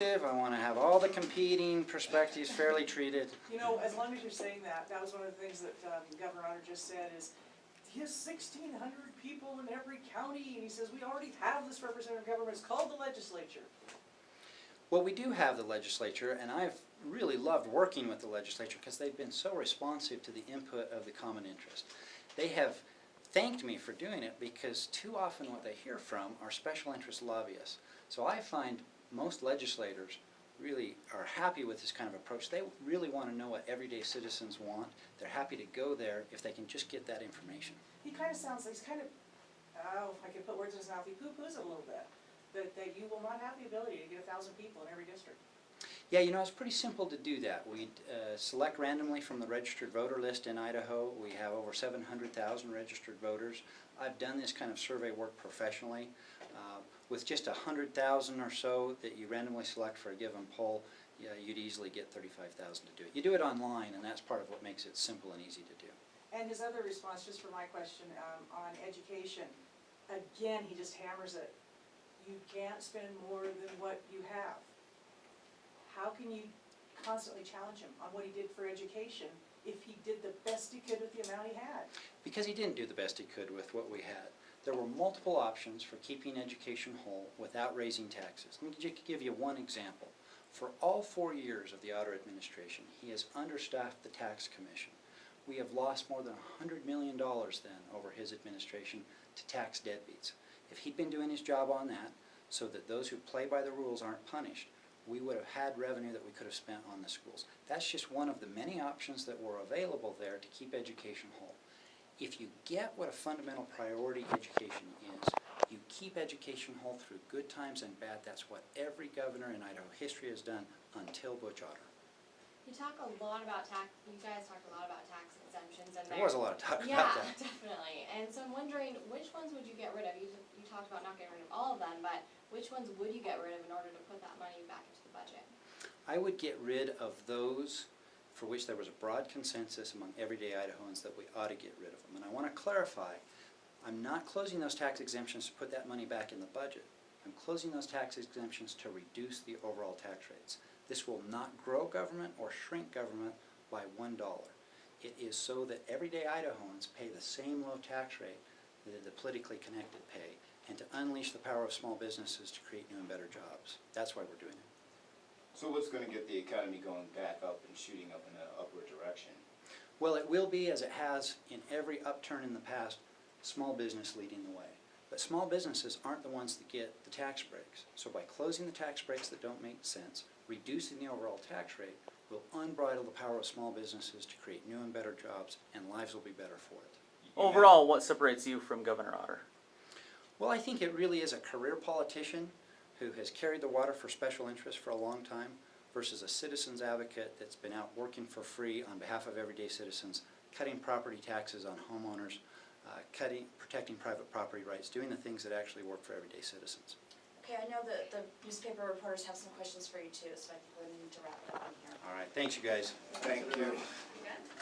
I want to have all the competing perspectives fairly treated. You know, as long as you're saying that, that was one of the things that Governor Otter just said is, he has 1,600 people in every county, and he says, we already have this representative government, it's called the legislature. Well, we do have the legislature, and I've really loved working with the legislature because they've been so responsive to the input of the common interest. They have thanked me for doing it because too often what they hear from are special interest lobbyists. So I find most legislators really are happy with this kind of approach. They really want to know what everyday citizens want. They're happy to go there if they can just get that information. He kind of sounds like, he's kind of, oh, if I could put words in his mouth, he poo-poos it a little bit. That you will not have the ability to get 1,000 people in every district. Yeah, you know, it's pretty simple to do that. We select randomly from the registered voter list in Idaho. We have over 700,000 registered voters. I've done this kind of survey work professionally. With just 100,000 or so that you randomly select for a given poll, yeah, you'd easily get 35,000 to do it. You do it online, and that's part of what makes it simple and easy to do. And his other response, just for my question, on education, again, he just hammers it. You can't spend more than what you have. How can you constantly challenge him on what he did for education if he did the best he could with the amount he had? Because he didn't do the best he could with what we had. There were multiple options for keeping education whole without raising taxes. Let me just give you one example. For all 4 years of the Otter administration, he has understaffed the tax commission. We have lost more than $100 million then over his administration to tax deadbeats. If he'd been doing his job on that, so that those who play by the rules aren't punished, we would have had revenue that we could have spent on the schools. That's just one of the many options that were available there to keep education whole. If you get what a fundamental priority education is, you keep education whole through good times and bad. That's what every governor in Idaho history has done until Butch Otter. You talk a lot about tax, you guys talk a lot about tax exemptions. And There was a lot of talk about that. Yeah, definitely. And so I'm wondering, which ones would you get rid of? You talked about not getting rid of all of them, but which ones would you get rid of in order to put that money back into the budget? I would get rid of those for which there was a broad consensus among everyday Idahoans that we ought to get rid of them. And I want to clarify, I'm not closing those tax exemptions to put that money back in the budget. I'm closing those tax exemptions to reduce the overall tax rates. This will not grow government or shrink government by $1. It is so that everyday Idahoans pay the same low tax rate that the politically connected pay, and to unleash the power of small businesses to create new and better jobs. That's why we're doing it. So what's going to get the economy going back up and shooting up in an upward direction? Well, it will be, as it has in every upturn in the past, small business leading the way. But small businesses aren't the ones that get the tax breaks. So by closing the tax breaks that don't make sense, reducing the overall tax rate, will unbridle the power of small businesses to create new and better jobs, and lives will be better for it. Overall, what separates you from Governor Otter? Well, I think it really is a career politician who has carried the water for special interests for a long time versus a citizens advocate that's been out working for free on behalf of everyday citizens, cutting property taxes on homeowners, protecting private property rights, doing the things that actually work for everyday citizens. Okay, I know that the newspaper reporters have some questions for you too, so I think we need to wrap it up in here. All right, thanks you guys. Thank you. You good?